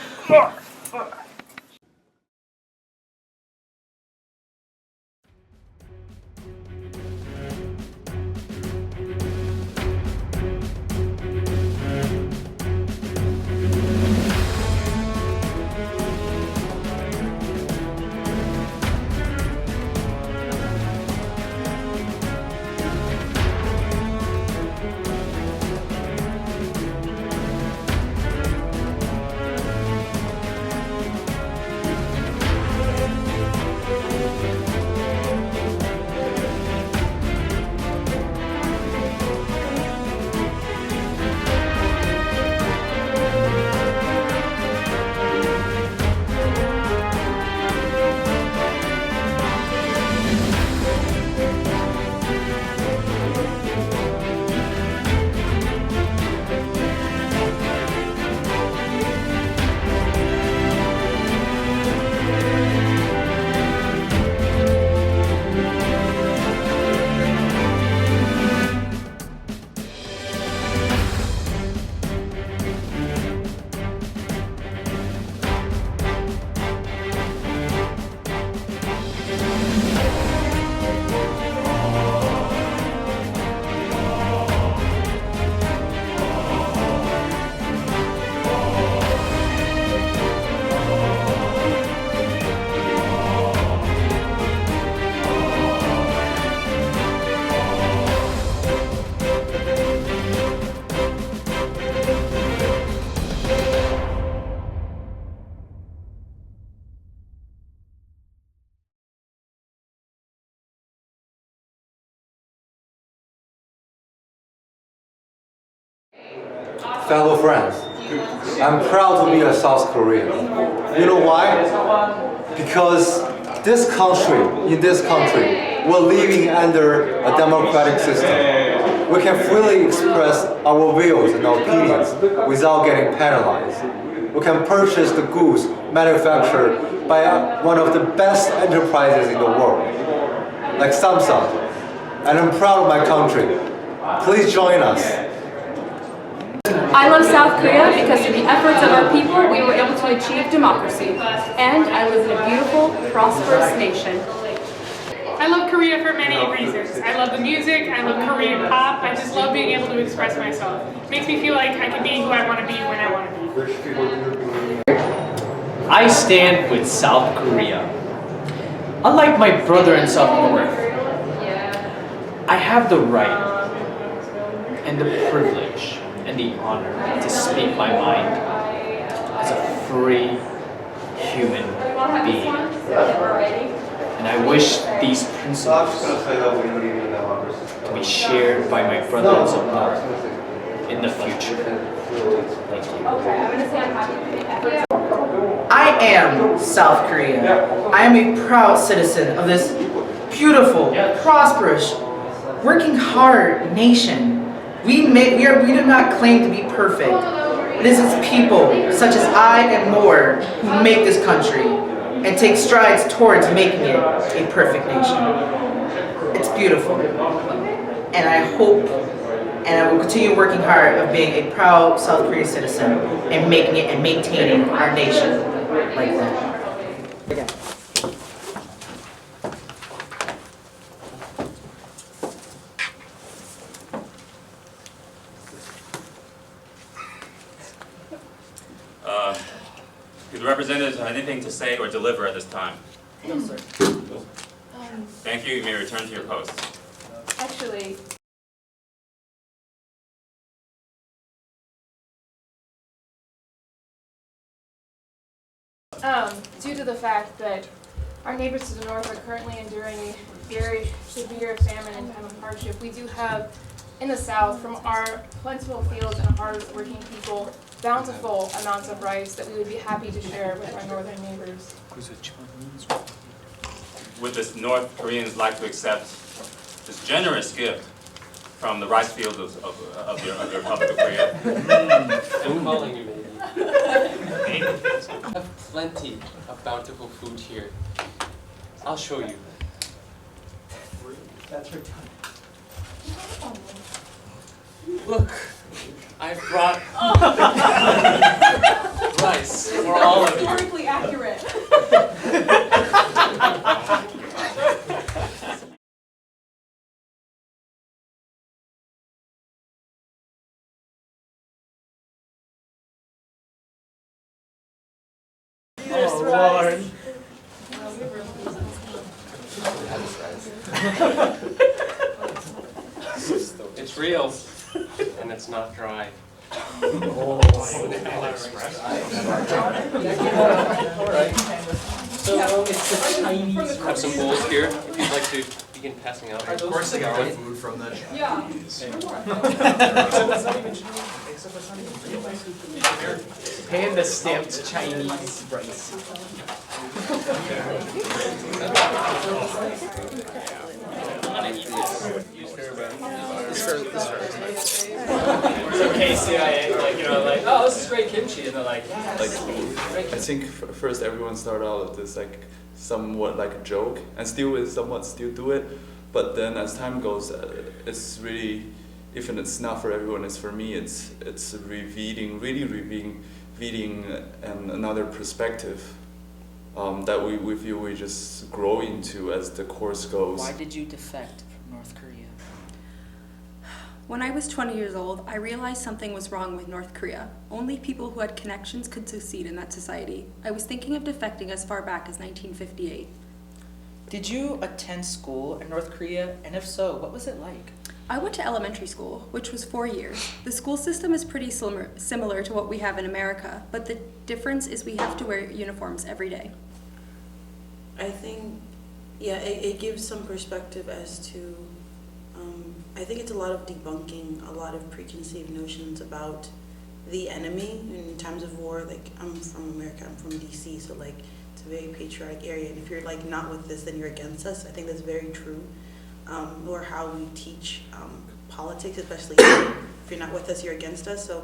fellow friends, I'm proud to be a South Korean. You know why? Because in this country, we're living under a democratic system. We can freely express our views and opinions without getting penalized. We can purchase the goods manufactured by one of the best enterprises in the world, like Samsung. And I'm proud of my country. Please join us. I love South Korea because through the efforts of our people, we were able to achieve democracy. And I live in a beautiful, prosperous nation. I love Korea for many reasons. I love the music, I love Korean pop, I just love being able to express myself. It makes me feel like I can be who I want to be when I want to be. I stand with South Korea. Unlike my brother in South North, I have the right and the privilege and the honor to speak my mind as a free human being. And I wish these principles to be shared by my brothers of North in the future. Thank you. I am South Korea. I am a proud citizen of this beautiful, prosperous, working hard nation. We do not claim to be perfect. It is its people, such as I and more, who make this country and take strides towards making it a perfect nation. It's beautiful. And I hope and I will continue working hard of being a proud South Korean citizen and making it and maintaining our nation like that. Again. Do the representatives have anything to say or deliver at this time? No, sir. Thank you. You may return to your posts. Actually, due to the fact that our neighbors to the north are currently enduring a very severe famine and time of hardship, we do have in the south, from our plentiful fields and hard-working people, bountiful amounts of rice that we would be happy to share with our northern neighbors. Would the North Koreans like to accept this generous gift from the rice fields of your Republic of Korea? I'm calling you, maybe. I have plenty of bountiful food here. I'll show you. That's your time. Look, I brought rice for all of you. Historically accurate. Oh, Lord. It's real, and it's not dry. So it's the Chinese. Have some bowls here if you'd like to begin passing out. Of course they got food from the Chinese. Yeah. Pay the stamped Chinese rice. It's okay, CIA. Like, you know, like, oh, this is great kimchi, and they're like, yes. I think first everyone started out with this like somewhat like a joke, and still do it. But then as time goes, it's really, even it's not for everyone, it's for me. It's revealing another perspective that we feel we just grow into as the course goes. Why did you defect from North Korea? When I was 20 years old, I realized something was wrong with North Korea. Only people who had connections could succeed in that society. I was thinking of defecting as far back as 1958. Did you attend school in North Korea? And if so, what was it like? I went to elementary school, which was 4 years. The school system is pretty similar to what we have in America, but the difference is we have to wear uniforms every day. I think, yeah, it gives some perspective as to, I think it's a lot of debunking, a lot of preconceived notions about the enemy in times of war. Like, I'm from America, I'm from DC, so like it's a very patriotic area, and if you're like not with this, then you're against us. I think that's very true. Or how we teach politics, especially if you're not with us, you're against us. So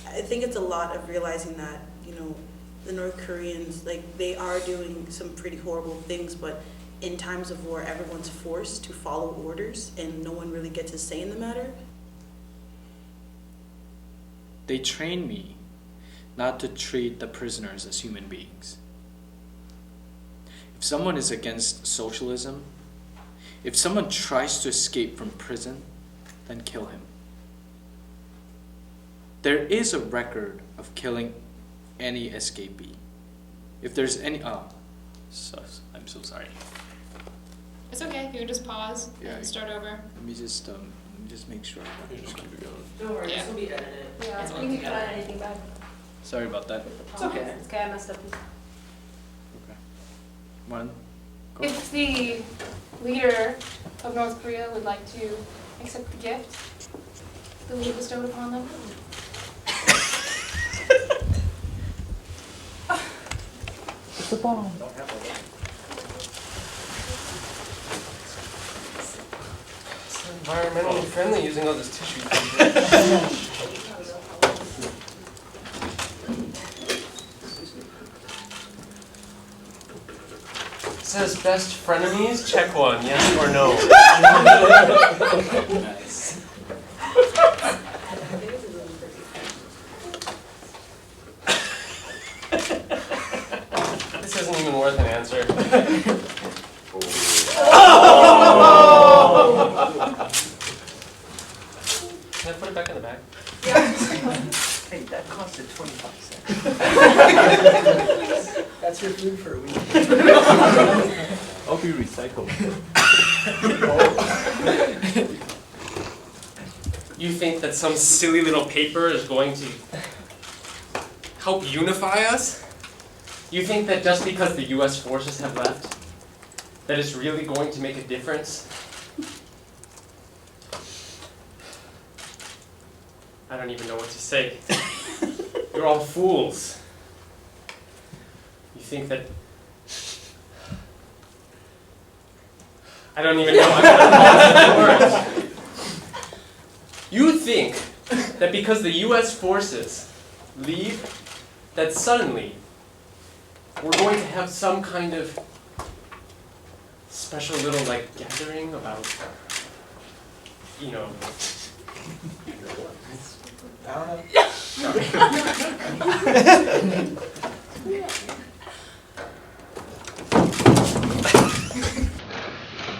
I think it's a lot of realizing that, you know, the North Koreans, like, they are doing some pretty horrible things, but in times of war, everyone's forced to follow orders and no one really gets a say in the matter. They train me not to treat the prisoners as human beings. If someone is against socialism, if someone tries to escape from prison, then kill him. There is a record of killing any escapee. If there's any, I'm so sorry. It's okay. You can just pause and start over. Let me just make sure. Just keep it going. Don't worry, Yeah. this will be edited. Yeah, I think you can add anything back. Sorry about that. It's okay. It's okay, I messed up. One. Go. If the leader of North Korea would like to accept the gift that we bestowed upon them. It's a bomb. It's environmentally friendly using all this tissue paper. It says best frenemies, check one, yes or no. Nice. This isn't even worth an answer. Can I put it back in the bag? Hey, that costed 25 cents. That's your food for a week. I'll be recycled. You think that some silly little paper is going to help unify us? You think that just because the US forces have left, that it's really going to make a difference? I don't even know what to say. You're all fools. You think that... I don't even know. I'm gonna pause the words. You think that because the US forces leave, that suddenly we're going to have some kind of special little like gathering about, you know,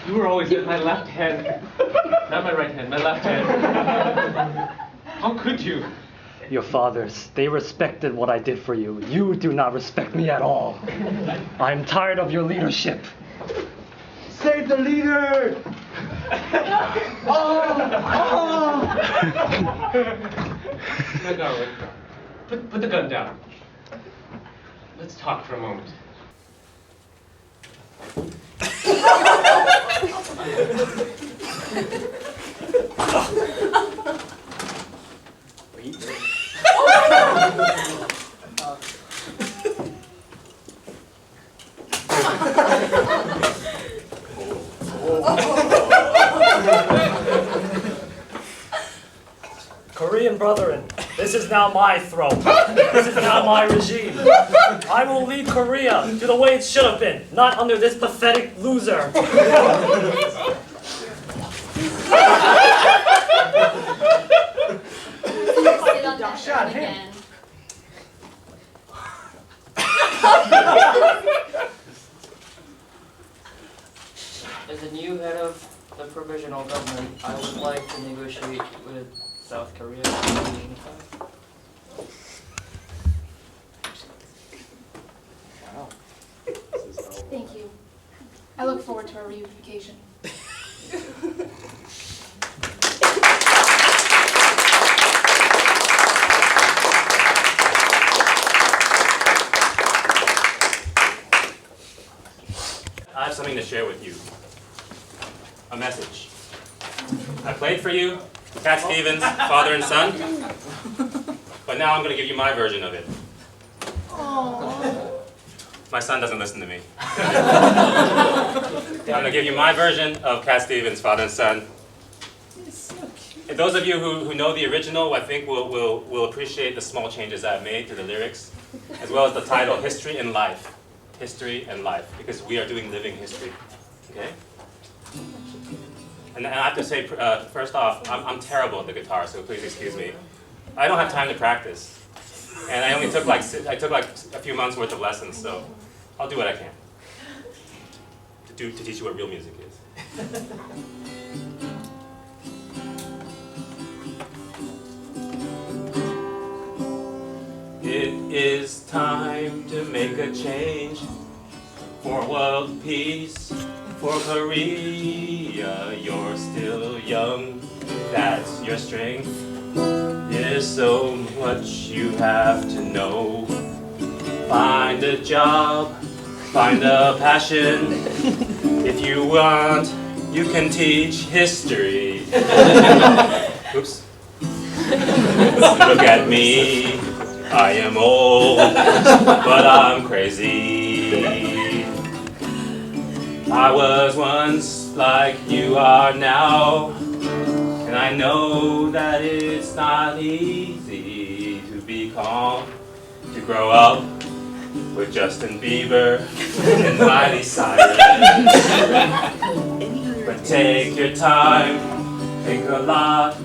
You were always at my left hand, not my right hand, my left hand. How could you? Your fathers, they respected what I did for you. You do not respect me at all. I'm tired of your leadership. Save the leader! My darling, put the gun down. Let's talk for a moment. Korean brethren, this is now my throne. This is now my regime. I will lead Korea to the way it should have been, not under this pathetic loser. Shot him. As the new head of the provisional government, I would like to negotiate with South Korea to unify. Wow. Thank you. I look forward to our reunification. I have something to share with you. A message. I played for you, Cat Stevens, father and son, but But now I'm going to give you my version of it. My son doesn't listen to me. I'm going to give you my version of Cat Stevens, Father and Son. And those of you who know the original, I think will appreciate the small changes I've made to the lyrics, as well as the title, History and Life. History and Life, because we are doing living history. Okay? And I have to say, first off, I'm terrible at the guitar, so please excuse me. I don't have time to practice. And I only took like a few months worth of lessons, so I'll do what I can to teach you what real music is. It is time to make a change for world peace, for Korea. You're still young, that's your strength. There's so much you have to know. Find a job, find a passion. If you want, you can teach history. Oops. Look at me, I am old, but I'm crazy. I was once like you are now. And I know that it's not easy to be calm, to grow up with Justin Bieber and Miley Cyrus. But take your time, think a lot,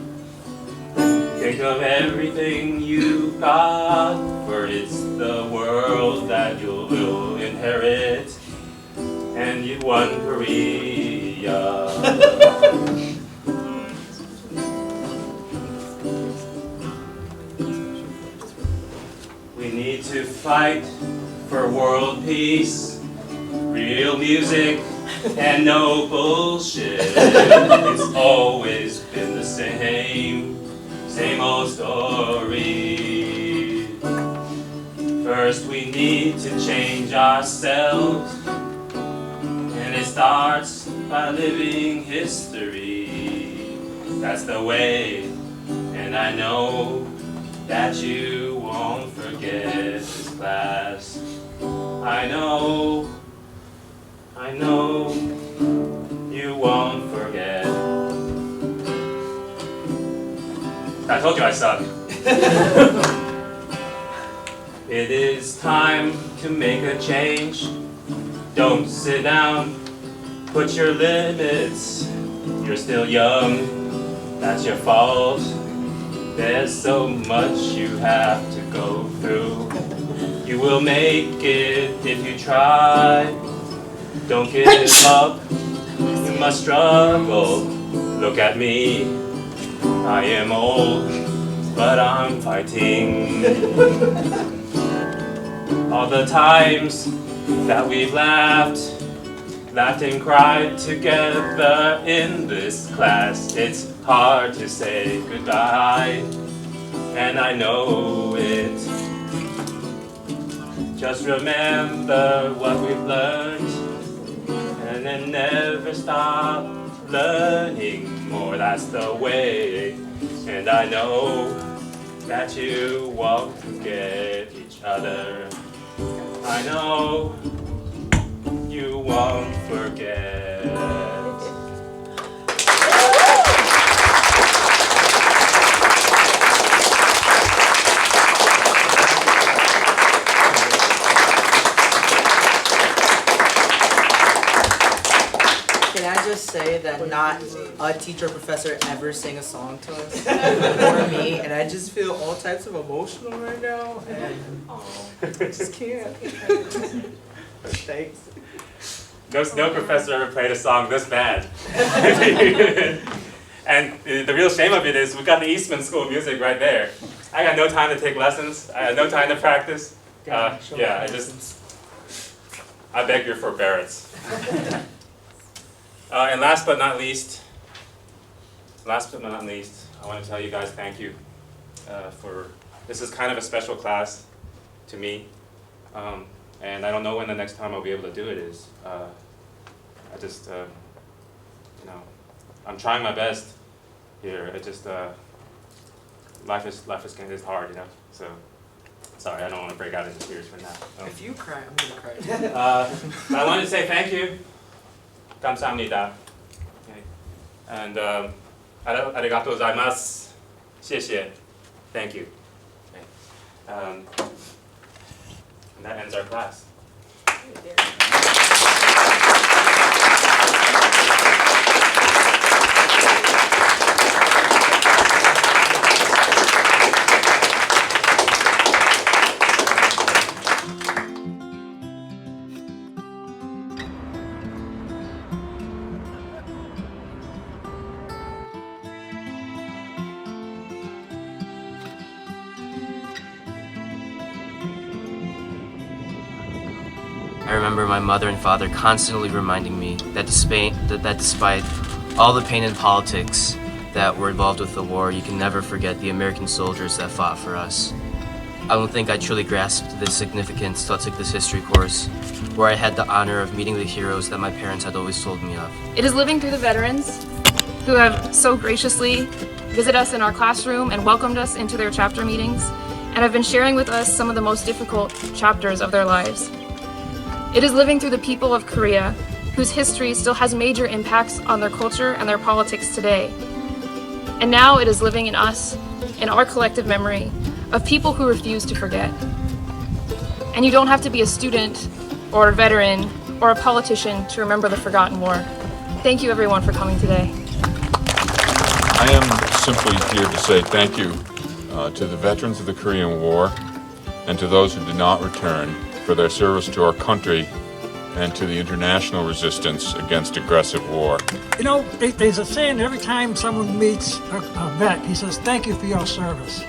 think of everything you got, for it's the world that you will inherit, and you won Korea. We need to fight for world peace, real music, and no bullshit. It's always been the same old story. First we need to change ourselves, and it starts by living history. That's the way, and I know that you won't forget this class. I know you won't forget. I told you I suck. It is time to make a change. Don't sit down, put your limits. You're still young, that's your fault. There's so much you have to go through. You will make it if you try. Don't give up, you must struggle. Look at me, I am old, but I'm fighting. All the times that we've laughed and cried together in this class, it's hard to say goodbye, and I know it. Just remember what we've learned, and then never stop learning more. That's the way, and I know that you won't forget each other. I know you won't forget. Can I just say that not a teacher or professor ever sang a song to us or me, and I just feel all types of emotional right now, and I just can't. Thanks. No professor ever played a song this bad. And the real shame of it is we've got the Eastman School of Music right there. I got no time to take lessons. I had no time to practice. I beg your forbearance. And last but not least, I want to tell you guys thank you this is kind of a special class to me. And I don't know when the next time I'll be able to do it is. I just, I'm trying my best here. It just, life is hard, So, sorry, I don't want to break out into tears for now. If you cry, I'm gonna cry. I wanted to say thank you. 감사합니다. And arigatou gozaimasu. 谢谢. Thank you. And that ends our class. I remember my mother and father constantly reminding me that despite all the pain and politics that were involved with the war, you can never forget the American soldiers that fought for us. I don't think I truly grasped the significance till I took this history course, where I had the honor of meeting the heroes that my parents had always told me of. It is living through the veterans who have so graciously visited us in our classroom and welcomed us into their chapter meetings, and have been sharing with us some of the most difficult chapters of their lives. It is living through the people of Korea, whose history still has major impacts on their culture and their politics today. And now it is living in us, in our collective memory, of people who refuse to forget. And you don't have to be a student, or a veteran, or a politician to remember the forgotten war. Thank you everyone for coming today. I am simply here to say thank you to the veterans of the Korean War and to those who did not return for their service to our country and to the international resistance against aggressive war. You know, there's a saying every time someone meets a vet, he says, thank you for your service.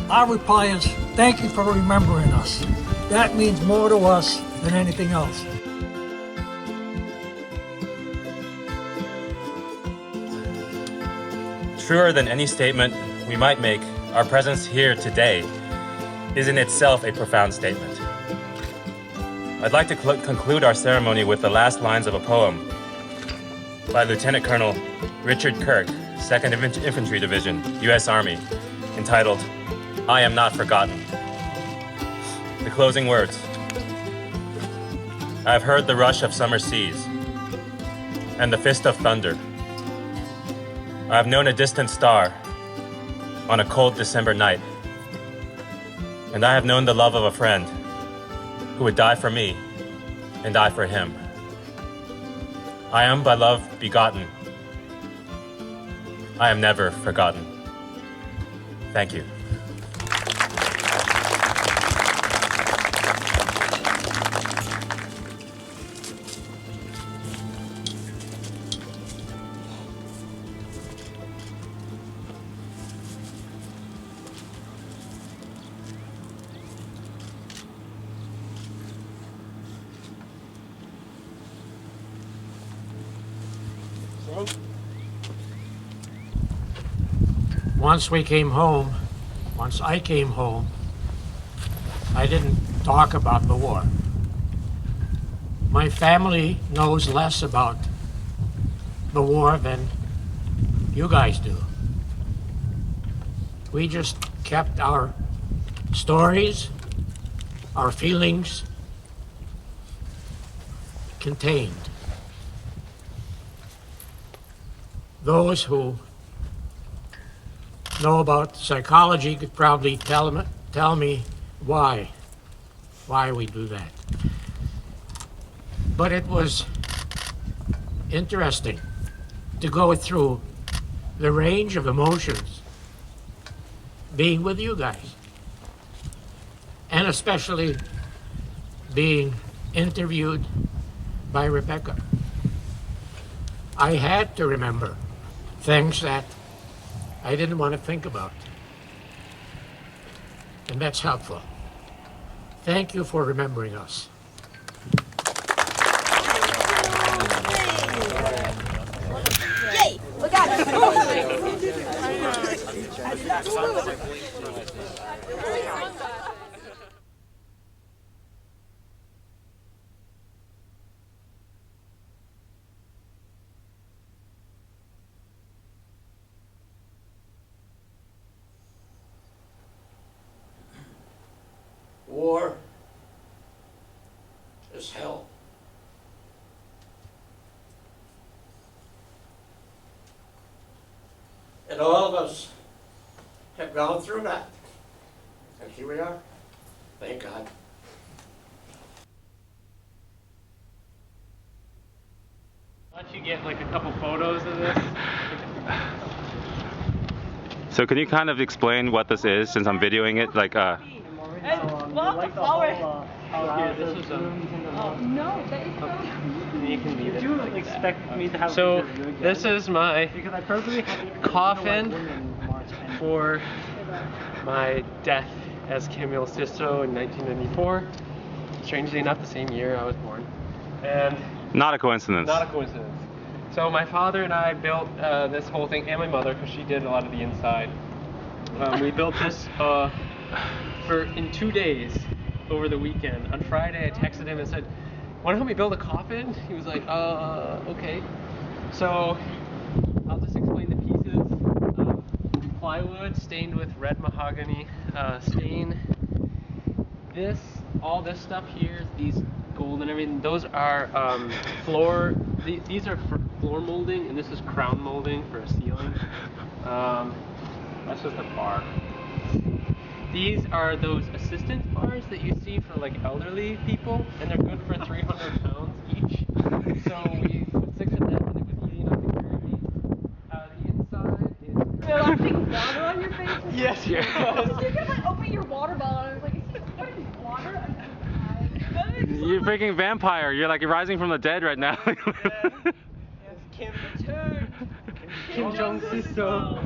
Our reply is, thank you for remembering us. That means more to us than anything else. Truer than any statement we might make, our presence here today is in itself a profound statement. I'd like to conclude our ceremony with the last lines of a poem by Lieutenant Colonel Richard Kirk, 2nd Infantry Division, U.S. Army, entitled, I Am Not Forgotten. The closing words. I have heard the rush of summer seas and the fist of thunder. I have known a distant star on a cold December night, and I have known the love of a friend who would die for me, and I for him. I am by love begotten. I am never forgotten. Thank you. Once I came home, I didn't talk about the war. My family knows less about the war than you guys do. We just kept our stories, our feelings contained. Those who know about psychology could probably tell me why we do that. But it was interesting to go through the range of emotions being with you guys, and especially being interviewed by Rebecca. I had to remember things that I didn't want to think about. And that's helpful. Thank you for remembering us. Yay! Look at it! as hell. And all of us have gone through that. And here we are. Thank God. I'll let you get like a couple photos of this. So can you kind of explain what this is, since I'm videoing it? Like, This is No, that is not. you can leave it. Did you expect me to have So a video again? this is my Because I purposely had coffin for my death as Kim Il-sisto in 1994. Strangely enough, the same year I was born. And not a coincidence. not a coincidence. So my father and I built this whole thing, and my mother, because she did a lot of the inside. We built this in 2 days over the weekend. On Friday, I texted him and said, "Want to help me build a coffin?" He was like, okay. So I'll just explain the pieces. Plywood stained with red mahogany stain. All this stuff here, these gold and everything, those are floor. These are for floor molding, and this is crown molding for a ceiling. That's just a bar. These are those assistance bars that you see for like elderly people, and they're good for 300 pounds each. So we put 6 of them, and it was easy enough to carry me. The inside is. You're like putting water on your face? Yes, You could like open your water bottle and I was like, is he putting water on his eyes? You're freaking vampire. You're like rising from the dead right now. Kim returned. Kim Jong-sisto.